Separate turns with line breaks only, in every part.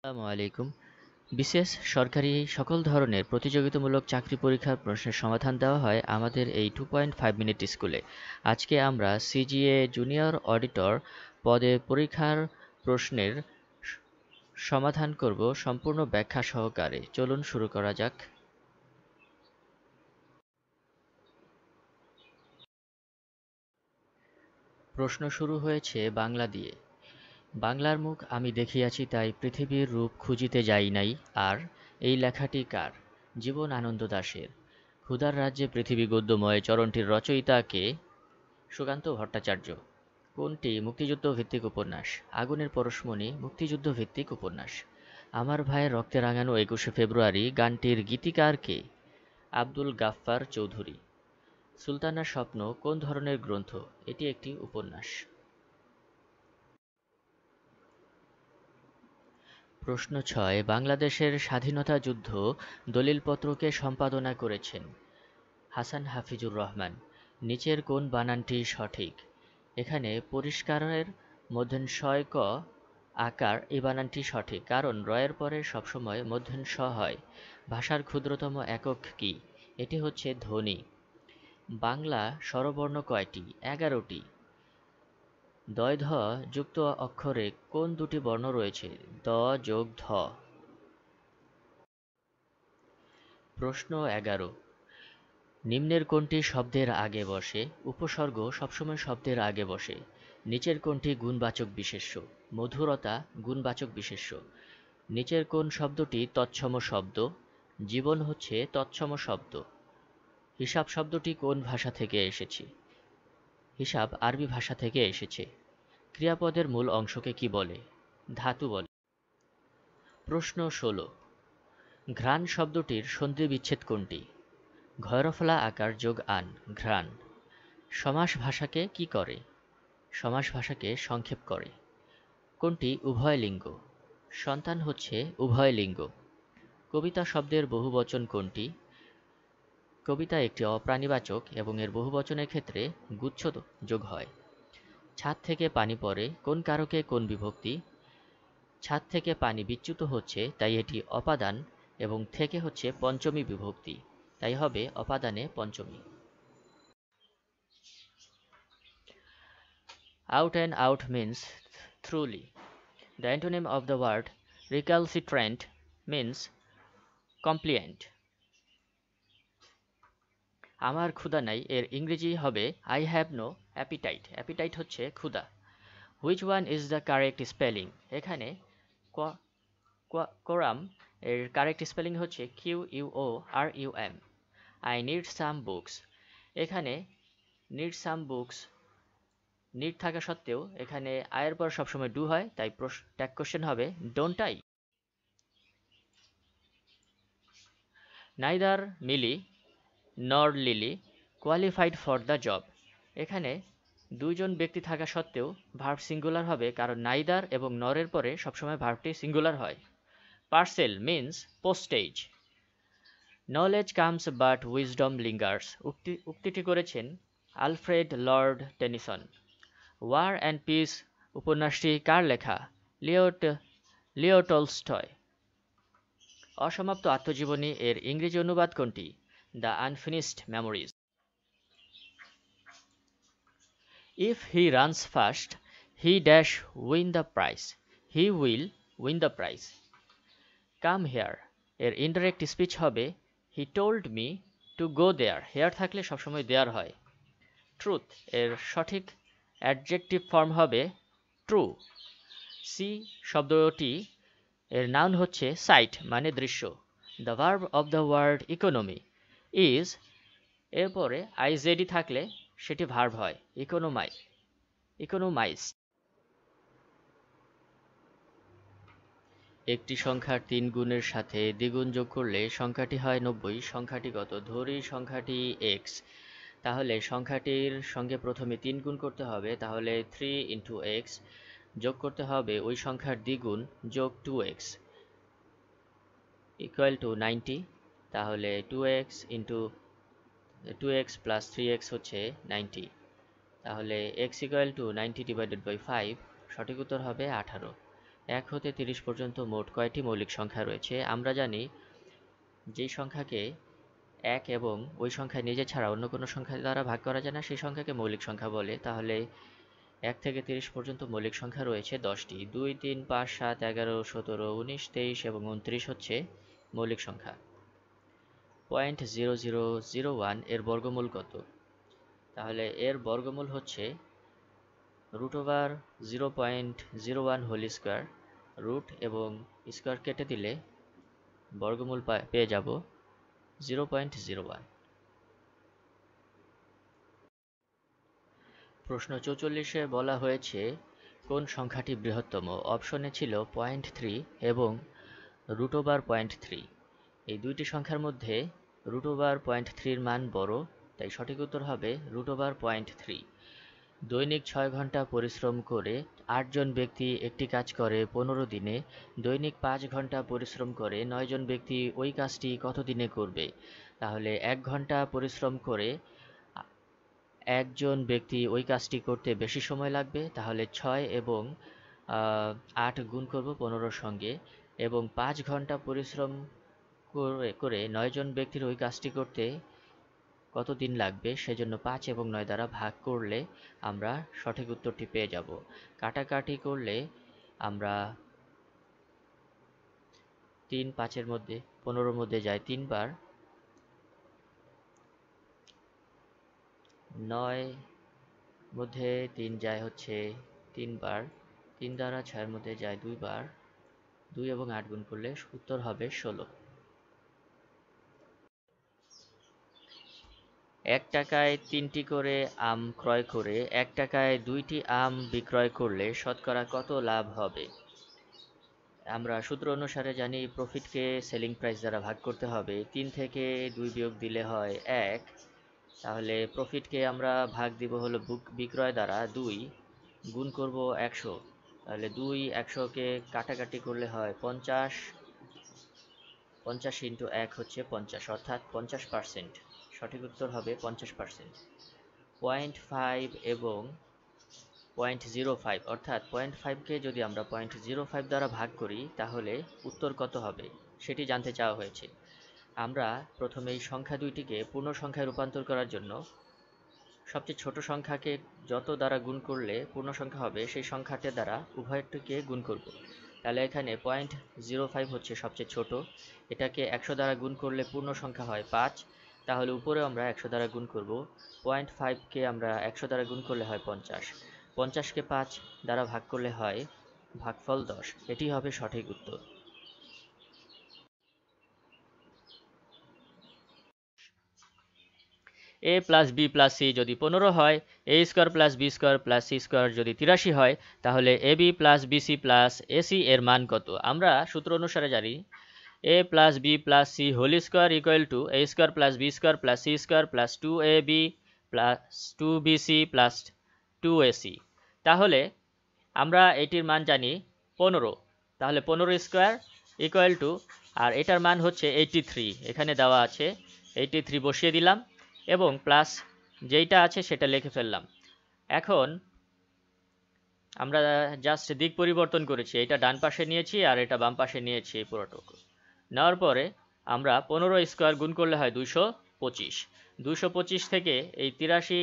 আসসালামু আলাইকুম। বিশেষ সরকারি সকল ধরনের প্রতিযোগিতামূলক চাকরি পরীক্ষার প্রশ্নের সমাধান দেওয়া হয় আমাদের এই 2.5 মিনিট স্কুলে। আজকে আমরা সিজিএ জুনিয়র অডিটর পদে পরীক্ষার প্রশ্নের সমাধান করব সম্পূর্ণ ব্যাখ্যা সহকারে। চলুন শুরু করা যাক। প্রশ্ন শুরু হয়েছে বাংলা দিয়ে। বাংলার মুখ আমি দেখিয়াছি তাই পৃথিবীর রূপ খুঁজিতে যাই নাই আর। এই লেখাটি কার? জীবন আনন্দ দাশের। ক্ষুধার রাজ্যে পৃথিবী গদ্যময় চরণটির রচয়িতা কে? সুকান্ত ভট্টাচার্য। কোনটি মুক্তিযুদ্ধ ভিত্তিক উপন্যাস? আগুনের পরশমণি মুক্তিযুদ্ধ ভিত্তিক উপন্যাস। আমার ভাইয়ের রক্তে রাঙানো 21শে ফেব্রুয়ারি গানটির গীতিকার কে? আব্দুল গাফফার চৌধুরী। সুলতানার স্বপ্ন কোন ধরনের গ্রন্থ? এটি একটি উপন্যাস। প্রশ্ন ৬ বাংলাদেশের স্বাধীনতা যুদ্ধ দলিলপত্রকে সম্পাদনা করেছেন? হাসান হাফিজুর রহমান। নিচের কোন বানানটি সঠিক? এখানে পরিষ্কারের মূর্ধন্য ক আকার এই বানানটি সঠিক, কারণ রয়ের পরে সবসময় মূর্ধন্য স হয়। ভাষার ক্ষুদ্রতম একক কি? এটি হচ্ছে ধ্বনি। বাংলা স্বরবর্ণ কয়টি? ১১টি। দয়-ধ যুক্ত অক্ষরে কোন দুটি বর্ণ রয়েছে? দ যোগ ধ। প্রশ্ন ১১ নিম্নের কোনটি শব্দের আগে বসে? উপসর্গ সবসময় শব্দের আগে বসে। নিচের কোনটি গুণবাচক বিশেষ্য? মধুরতা গুণবাচক বিশেষ্য। নিচের কোন শব্দটি তৎসম শব্দ? জীবন হচ্ছে তৎসম শব্দ। হিসাব শব্দটি কোন ভাষা থেকে এসেছে? হিসাব আরবি ভাষা থেকে এসেছে। ক্রিয়াপদের মূল অংশকে কি বলে? ধাতু বলে। প্রশ্ন ১৬ ঘ্রাণ শব্দটির সন্ধি বিচ্ছেদ কোনটি? ঘয়রফলা আকার যোগ আন, ঘ্রাণ। সমাস ভাষাকে কি করে? সমাস ভাষাকে সংক্ষেপ করে। কোনটি উভয় লিঙ্গ? সন্তান হচ্ছে উভয় লিঙ্গ। কবিতা শব্দের বহুবচন কোনটি? কবিতা একটি অপ্রাণীবাচক এবং এর বহুবচনের ক্ষেত্রে গুচ্ছ যোগ হয়। ছাদ থেকে পানি পড়ে কোন কারকে কোন বিভক্তি? ছাদ থেকে পানি বিচ্যুত হচ্ছে তাই এটি অপাদান এবং থেকে হচ্ছে পঞ্চমী বিভক্তি, তাই হবে অপাদানে পঞ্চমী। Out and out means truly. The antonym of the word recalcitrant means compliant. আমার ক্ষুধা নাই এর ইংরেজি হবে I have no appetite. Appetite হচ্ছে ক্ষুধা। Which one is the correct spelling? এখানে quorum এর কারেক্ট স্পেলিং হচ্ছে QUORUM. I need some books. এখানে need some books নিড থাকা সত্ত্বেও এখানে আয়ের পর সবসময় ডু হয়, তাই ট্যাগ কোশ্চেন হবে ডোন্ট আই। নাইদার মিলি নর lily qualified for the job. এখানে দুইজন ব্যক্তি থাকা সত্ত্বেও ভার্ব সিঙ্গুলার হবে, কারণ নাইদার এবং নরের পরে সবসময় ভার্বটি সিঙ্গুলার হয়। Parcel means postage. Knowledge comes but wisdom lingers উক্তিটি করেছেন Alfred Lord Tennyson. War and peace উপন্যাসটি কার লেখা? Leo Tolstoy. অসমাপ্ত আত্মজীবনী এর ইংরেজি অনুবাদ কোনটি? The unfinished memories. If he runs fast he dash win the prize. He will win the prize. Come here এর ইনডাইরেক্ট স্পিচ হবে he told me to go there. Here থাকলে সবসময় দেয়ার হয়। ট্রুথ এর সঠিক অ্যাডজেক্টিভ ফর্ম হবে true. See শব্দটি এর নাউন হচ্ছে সাইট মানে দৃশ্য। The verb of the word economy is এরপরে আইজেডি থাকলে সেটি ভার্ব হয় ইকোনোমাইজ। একটি সংখ্যার 3 গুণের সাথে দ্বিগুণ যোগ করলে সংখ্যাটি হয় 90। সংখ্যাটি কত? ধরি সংখ্যাটি x, তাহলে সংখ্যাটির সঙ্গে প্রথমে 3 গুণ করতে হবে, তাহলে 3 ইন্টু এক্স যোগ করতে হবে ওই সংখ্যার দ্বিগুণ যোগ 2x ইকুয়াল টু 90। তাহলে 2x into 2x plus 3x হচ্ছে 90। তাহলে x equal to 90 divided by 5, সঠিক উত্তর হবে 18। 1 হতে 30 পর্যন্ত মোট কয়টি মৌলিক সংখ্যা রয়েছে? আমরা জানি যেই সংখ্যাকে 1 এবং ওই সংখ্যা নিজে ছাড়া অন্য কোনো সংখ্যা দ্বারা ভাগ করা যায় না সেই সংখ্যাকে মৌলিক সংখ্যা বলে। তাহলে 1 থেকে 30 পর্যন্ত মৌলিক সংখ্যা রয়েছে 10টি। 2, 3, 5, 7, 11, 17, 19, 23 এবং 29 হচ্ছে মৌলিক সংখ্যা। 0.0001 এর বর্গমূল কত? তাহলে এর বর্গমূল হচ্ছে √0.01 হোল স্কয়ার। রুট এবং স্কয়ার কেটে দিলে বর্গমূল পেয়ে যাব 0.01। প্রশ্ন 44-এ বলা হয়েছে কোন সংখ্যাটি বৃহত্তম? অপশনে ছিল 0.3 এবং √0.3। এই দুইটি সংখ্যার মধ্যে √0.3 এর মান বড়, তাই সঠিক উত্তর হবে √0.3। দৈনিক 6 ঘন্টা পরিশ্রম করে 8 জন ব্যক্তি একটি কাজ করে 15 দিনে, দৈনিক 5 ঘন্টা পরিশ্রম করে 9 জন ব্যক্তি ওই কাজটি কত দিনে করবে? তাহলে 1 ঘন্টা পরিশ্রম করে একজন ব্যক্তি ওই কাজটি করতে বেশি সময় লাগবে, তাহলে 6 এবং 8 গুণ করব 15 সঙ্গে, এবং 5 ঘন্টা পরিশ্রম করে 9 জন ব্যক্তির ওই কাজটি করতে কত দিন লাগবে সেজন্য 5 এবং 9 দ্বারা ভাগ করলে আমরা সঠিক উত্তরটি পেয়ে যাব। কাটাকাটি করলে আমরা 3 5-এর মধ্যে 15-র মধ্যে যায় 3 বার, 9 মধ্যে 3 যায় হচ্ছে 3 বার, 3 দ্বারা 6-এর মধ্যে যায় 2 বার, 2 এবং 8 গুণ করলে উত্তর হবে 16। 1 টাকায় 3টি করে আম ক্রয় করে 1 টাকায় 2টি আম বিক্রয় করলে শতকরা কত লাভ হবে? আমরা সূত্র অনুসারে জানি প্রফিটকে সেলিং প্রাইস দ্বারা ভাগ করতে হবে। 3 থেকে 2 বিয়োগ দিলে হয় 1, তাহলে প্রফিটকে আমরা ভাগ দিব হলো বিক্রয় দ্বারা 2, গুণ করব 100, তাহলে 2 100-কে কাটাকাটি করলে হয় 50, 50 ইন্টু 1 হচ্ছে 50, অর্থাৎ 50%। সঠিক উত্তর হবে 50%। 0.5 এবং 0.05 অর্থাৎ 0.5-কে যদি আমরা 0.05 দ্বারা ভাগ করি তাহলে উত্তর কত হবে সেটি জানতে চাওয়া হয়েছে। আমরা প্রথমে এই সংখ্যা দুইটিকে পূর্ণ সংখ্যায় রূপান্তর করার জন্য সবচেয়ে ছোট সংখ্যাকে যত দ্বারা গুণ করলে পূর্ণ সংখ্যা হবে সেই সংখ্যাটি দ্বারা উভয়টিকে গুণ করব। তাহলে এখানে 0.05 হচ্ছে সবচেয়ে ছোট, এটাকে 100 দ্বারা গুণ করলে পূর্ণ সংখ্যা হয় 5, তাহলে উপরেও আমরা 100 দ্বারা গুণ করব। 0.5-কে আমরা 100 দ্বারা গুণ করলে হয় 50, 50-কে 5 দ্বারা ভাগ করলে হয় ভাগফল 10, এটি হবে সঠিক উত্তর। a plus b plus c যদি 15 হয়, a square plus b square plus c square যদি 83 হয়, তাহলে a b plus bc plus ac এর মান কত? আমরা সূত্র অনুসারে জানি a plus b plus c whole square equal to a square plus b square plus c square plus 2ab plus 2bc plus 2ac। তাহলে আমরা এটির মান জানি 15, তাহলে 15 স্কোয়ার ইকুয়াল টু, আর এটার মান হচ্ছে 83, এখানে দেওয়া আছে 83 বসিয়ে দিলাম এবং প্লাস যেইটা আছে সেটা লিখে ফেললাম। এখন আমরা জাস্ট দিক পরিবর্তন করেছি, এটা ডান পাশে নিয়েছি আর এটা বাম পাশে নিয়েছি পুরোটুকু। নেওয়ার পরে আমরা 15 স্কোয়ার গুণ করলে হয় 225, 225 থেকে এই 83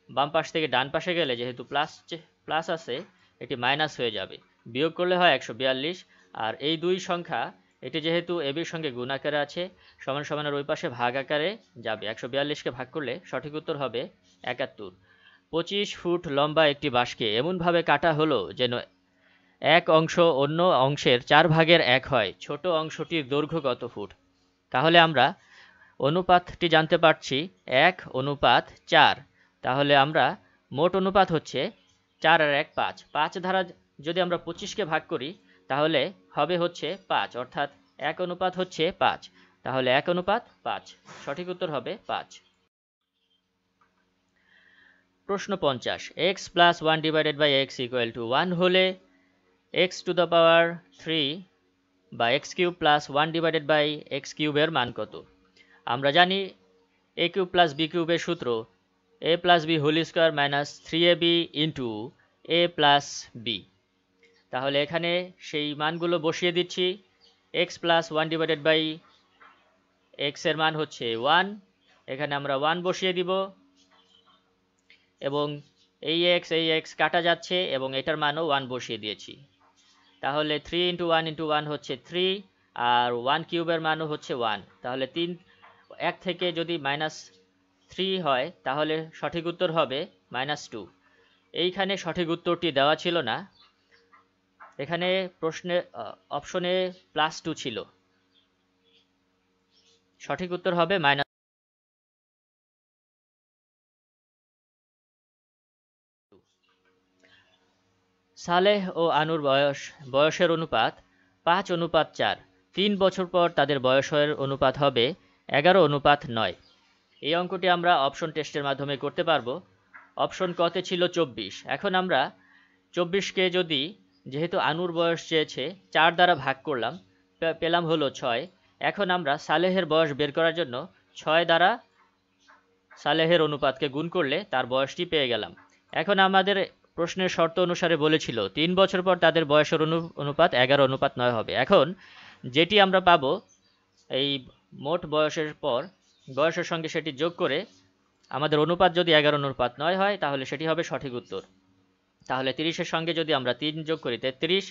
বাম পাশ থেকে ডান পাশে গেলে যেহেতু প্লাস আছে এটি মাইনাস হয়ে যাবে, বিয়োগ করলে হয় 142, আর এই দুই সংখ্যা এটি যেহেতু এবির সঙ্গে গুণ আকারে আছে সমান সমানের ওই পাশে ভাগ আকারে যাবে, 142-কে ভাগ করলে সঠিক উত্তর হবে 71। 25 ফুট লম্বা একটি বাঁশকে এমনভাবে কাটা হলো যেন এক অংশ অন্য অংশের 4 ভাগের 1 হয়, ছোট অংশটির দৈর্ঘ্য কত ফুট? তাহলে আমরা অনুপাতটি জানতে পারছি 1:4, তাহলে আমরা মোট অনুপাত হচ্ছে 4 আর 1 5, 5 দ্বারা যদি আমরা 25-কে ভাগ করি তাহলে হবে হচ্ছে 5, অর্থাৎ 1 হচ্ছে 5, তাহলে 1:5, সঠিক উত্তর হবে 5। প্রশ্ন 50, x plus 1 divided by x equal to 1 হলে x টু দ্য পাওয়ার 3 বা x cube plus 1 divided by x কিউবের মান কত? আমরা জানি a কিউব প্লাস b কিউবের সূত্র a plus b whole square minus 3ab into a plus b। তাহলে এখানে সেই মানগুলো বসিয়ে দিচ্ছি। x plus 1 divided by x এর মান হচ্ছে 1, এখানে আমরা 1 বসিয়ে দিব এবং এই x কাটা যাচ্ছে এবং এটার মানও 1 বসিয়ে দিয়েছি। তাহলে 3 ইন্টু 1 ইন্টু 1 হচ্ছে 3, আর 1 কিউবের মানও হচ্ছে 1। তাহলে 1 থেকে যদি -3 হয় তাহলে সঠিক উত্তর হবে -2। এইখানে সঠিক উত্তরটি দেওয়া ছিল না, এখানে প্রশ্নে অপশনে +2 ছিল। সঠিক উত্তর হবে সালেহ ও আনুর বয়সের অনুপাত 5:4। 3 বছর পর তাদের বয়সের অনুপাত হবে 11:9। এই অঙ্কটি আমরা অপশন টেস্টের মাধ্যমে করতে পারবো। অপশন কতে ছিল 24। এখন আমরা 24কে যদি, যেহেতু আনুর বয়স চেয়েছে, 4 দ্বারা ভাগ করলাম, পেলাম হলো 6। এখন আমরা সালেহের বয়স বের করার জন্য 6 দ্বারা সালেহের অনুপাতকে গুণ করলে তার বয়সটি পেয়ে গেলাম। এখন আমাদের প্রশ্নের শর্ত অনুসারে বলেছিল 3 বছর পর তাদের বয়সের অনুপাত 11:9 হবে। এখন যেটি আমরা পাবো, এই মোট বয়সের সঙ্গে সেটি যোগ করে আমাদের অনুপাত যদি 11:9 হয় তাহলে সেটি হবে সঠিক উত্তর। তাহলে 30-এর সঙ্গে যদি আমরা 3 যোগ করি 33,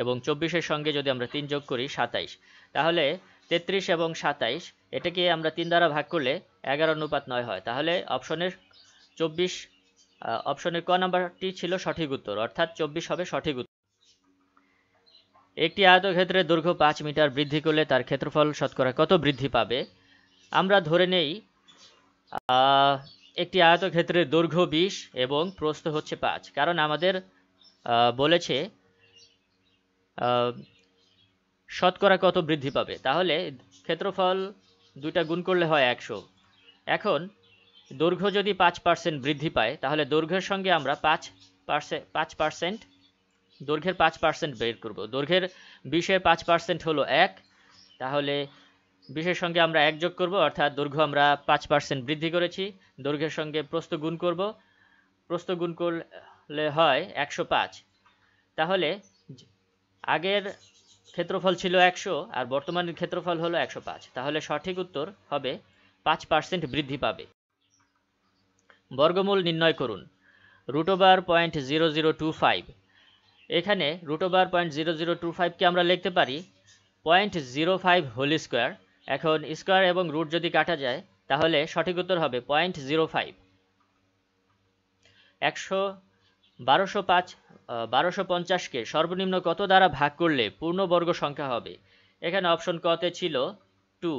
এবং 24-এর সঙ্গে যদি আমরা 3 যোগ করি 27, তাহলে 33 এবং 27 এটাকে আমরা 3 দ্বারা ভাগ করলে 11:9 হয়। তাহলে অপশনের ক নাম্বারটি ছিল সঠিক উত্তর, অর্থাৎ 24 হবে সঠিক উত্তর। একটি আয়তক্ষেত্রের দৈর্ঘ্য 5 মিটার বৃদ্ধি করলে তার ক্ষেত্রফল শতকরা কত বৃদ্ধি পাবে? আমরা ধরে নেই একটি আয়তক্ষেত্রের দৈর্ঘ্য 20 এবং প্রস্থ হচ্ছে 5, কারণ আমাদের বলেছে শতকরা কত বৃদ্ধি পাবে। তাহলে ক্ষেত্রফল দুইটা গুণ করলে হয় 100। এখন দৈর্ঘ্য যদি 5% বৃদ্ধি পায় তাহলে দৈর্ঘ্যের সঙ্গে আমরা 5% দৈর্ঘ্যের 5% বের করব। দৈর্ঘ্যের 20-এর 5% হলো 1, তাহলে 20-এর সঙ্গে আমরা 1 যোগ করব, অর্থাৎ দৈর্ঘ্য আমরা 5% বৃদ্ধি করেছি। দৈর্ঘ্যের সঙ্গে প্রস্থ গুণ করব, প্রস্থ গুণ করলে হয় 105। তাহলে আগের ক্ষেত্রফল ছিল 100 আর বর্তমানের ক্ষেত্রফল হলো 105, তাহলে সঠিক উত্তর হবে 5% বৃদ্ধি পাবে। বর্গমূল নির্ণয় করুন। √0.0025, এখানে √0.0025কে আমরা লিখতে পারি 0.05 হোল স্কোয়ার। এখন স্কোয়ার এবং রুট যদি কাটা যায় তাহলে সঠিক উত্তর হবে 0.05। 1250কে সর্বনিম্ন কত দ্বারা ভাগ করলে পূর্ণবর্গ সংখ্যা হবে? এখানে অপশন কতে ছিল 2।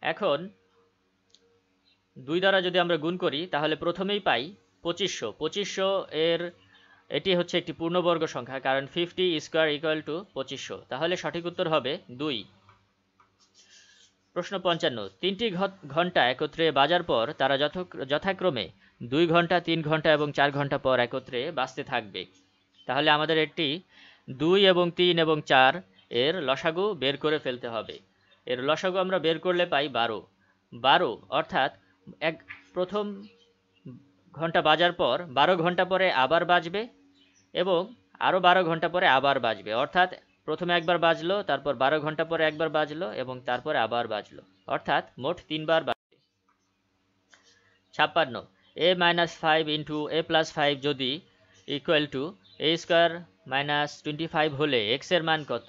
এখন 2 দ্বারা যদি আমরা গুণ করি তাহলে প্রথমেই পাই 2500। 2500 এর এটি হচ্ছে একটি পূর্ণবর্গ সংখ্যা, কারণ 50 স্কোয়ার ইকুয়াল টু 2500, তাহলে সঠিক উত্তর হবে 2। প্রশ্ন 55। 3টি ঘন্টা একত্রে বাজার পর তারা যথাক্রমে 2 ঘন্টা, 3 ঘন্টা এবং 4 ঘন্টা পর একত্রে বাজতে থাকবে। তাহলে আমাদের একটি 2 এবং 3 এবং 4 এর লসাগু বের করে ফেলতে হবে। এর লসাগু আমরা বের করলে পাই 12। অর্থাৎ প্রথম ঘন্টা বাজার পর 12 ঘন্টা পরে আবার বাজবে এবং আরও 12 ঘন্টা পরে আবার বাজবে, অর্থাৎ প্রথমে একবার বাজলো, তারপর 12 ঘন্টা পরে একবার বাজলো এবং তারপরে আবার বাজলো, অর্থাৎ মোট 3 বার বাজবে। 56। a-5 ইন্টু a+5 যদি equal to a square minus 25 হলে x এর মান কত?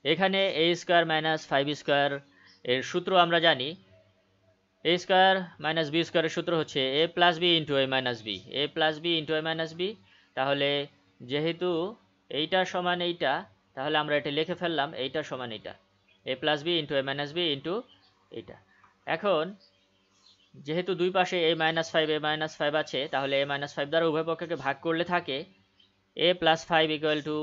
এখানে a স্কোয়ার মাইনাস 5 স্কোয়ার এর সূত্র আমরা জানি। a স্কোয়ার মাইনাস b স্কোয়ারের সূত্র হচ্ছে a plus b into a minus b, a plus b into a minus b। তাহলে যেহেতু এইটা সমান এইটা, তাহলে আমরা এটা লিখে ফেললাম এইটা সমান এইটা, a plus b into a minus b into এইটা। এখন যেহেতু দুই পাশে a মাইনাস 5 আছে, তাহলে a মাইনাস 5 দ্বারা উভয় পক্ষকে ভাগ করলে থাকে a plus 5 equal to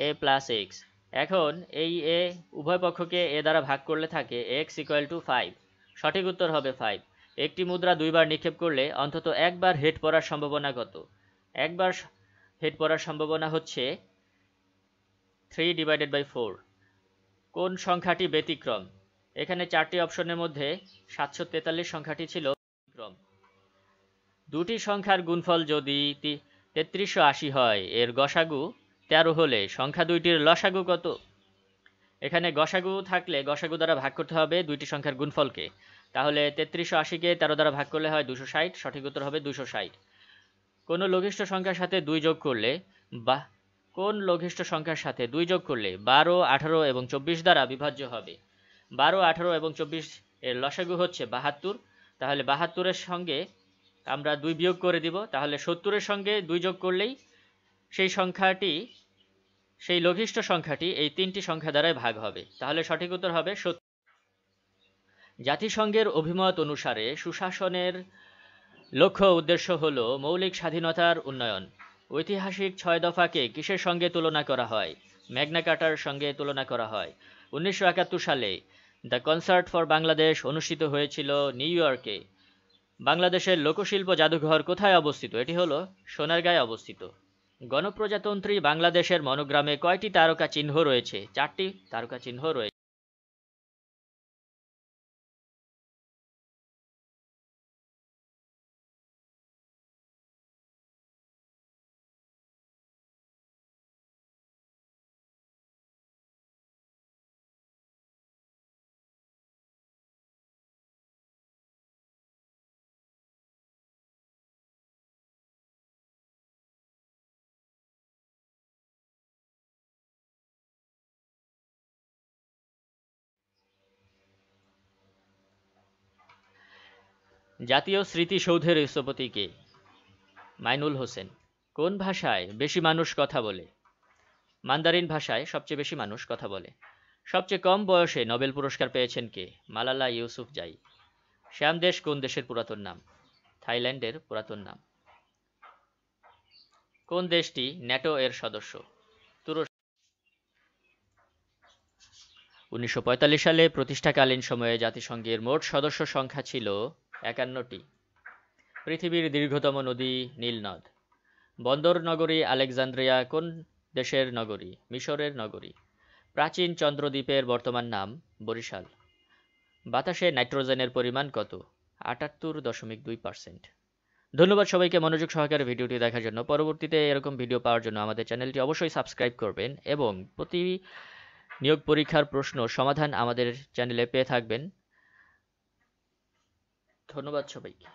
a plus x। এখন এই a উভয় পক্ষকে a দ্বারা ভাগ করলে থাকে x ইকুয়াল টু 5। সঠিক উত্তর হবে 5। একটি মুদ্রা দুইবার নিক্ষেপ করলে অন্তত একবার হেড পড়ার সম্ভাবনা কত? একবার হেড পড়ার সম্ভাবনা হচ্ছে 3/4। কোন সংখ্যাটি ব্যতিক্রম? এখানে 4টি অপশনের মধ্যে 743 সংখ্যাটি ছিল ব্যতিক্রম। দুটি সংখ্যার গুণফল যদি 3380 হয়, এর গসাগু 13 হলে সংখ্যা দুইটির লসাগু কত? এখানে গসাগু থাকলে গসাগু দ্বারা ভাগ করতে হবে দুইটি সংখ্যার গুণফলকে। তাহলে 3380কে 13 দ্বারা ভাগ করলে হয় 260, সঠিক উত্তর হবে 260। কোন লঘিষ্ঠ সংখ্যার সাথে 2 যোগ করলে বা কোন লঘিষ্ঠ সংখ্যার সাথে 2 যোগ করলে 12, 18 এবং 24 দ্বারা বিভাজ্য হবে? 12, 18 এবং 24 এর লসাগু হচ্ছে 72। তাহলে 72-এর সঙ্গে আমরা 2 বিয়োগ করে দিব, তাহলে 70-এর সঙ্গে 2 যোগ করলেই সেই লঘিষ্ঠ সংখ্যাটি এই তিনটি সংখ্যা দ্বারাই ভাগ হবে। তাহলে সঠিক উত্তর হবে 70। জাতিসংঘের অভিমত অনুসারে সুশাসনের লক্ষ্য উদ্দেশ্য হল মৌলিক স্বাধীনতার উন্নয়ন। ঐতিহাসিক 6 দফাকে কিসের সঙ্গে তুলনা করা হয়? ম্যাগনা কার্টার সঙ্গে তুলনা করা হয়। 1971 সালে দ্য কনসার্ট ফর বাংলাদেশ অনুষ্ঠিত হয়েছিল নিউ ইয়র্কে। বাংলাদেশের লোকশিল্প জাদুঘর কোথায় অবস্থিত? এটি হলো সোনারগাঁয়ে অবস্থিত। গণপ্রজাতন্ত্রী বাংলাদেশের মনোগ্রামে কয়টি তারকা চিহ্ন রয়েছে? 4টি তারকা চিহ্ন রয়েছে। জাতীয় স্মৃতিসৌধের স্থপতি কে? মাইনুল হোসেন। কোন ভাষায় বেশি মানুষ কথা বলে? মান্দারিন ভাষায় সবচেয়ে বেশি মানুষ কথা বলে। সবচেয়ে কম বয়সে নোবেল পুরস্কার পেয়েছেন কে? মালালা ইউসুফজাই। শ্যাম দেশ কোন দেশের পুরাতন নাম? থাইল্যান্ডের পুরাতন নাম। কোন দেশটি ন্যাটো এর সদস্য? তুরস্ক। 1945 সালে প্রতিষ্ঠাকালীন সময়ে জাতিসংঘের মোট সদস্য সংখ্যা ছিল 51টি। পৃথিবীর দীর্ঘতম নদী নীল নদ। বন্দর নগরী আলেকজান্দ্রিয়া কোন দেশের নগরী? মিশরের নগরী। প্রাচীন চন্দ্রদ্বীপের বর্তমান নাম বরিশাল। বাতাসে নাইট্রোজেনের পরিমাণ কত? 78.2%। ধন্যবাদ সবাইকে মনোযোগ সহকারে ভিডিওটি দেখার জন্য। পরবর্তীতে এরকম ভিডিও পাওয়ার জন্য আমাদের চ্যানেলটি অবশ্যই সাবস্ক্রাইব করবেন এবং প্রতি নিয়োগ পরীক্ষার প্রশ্ন সমাধান আমাদের চ্যানেলে পেয়ে থাকবেন। ধন্যবাদ সবাইকে।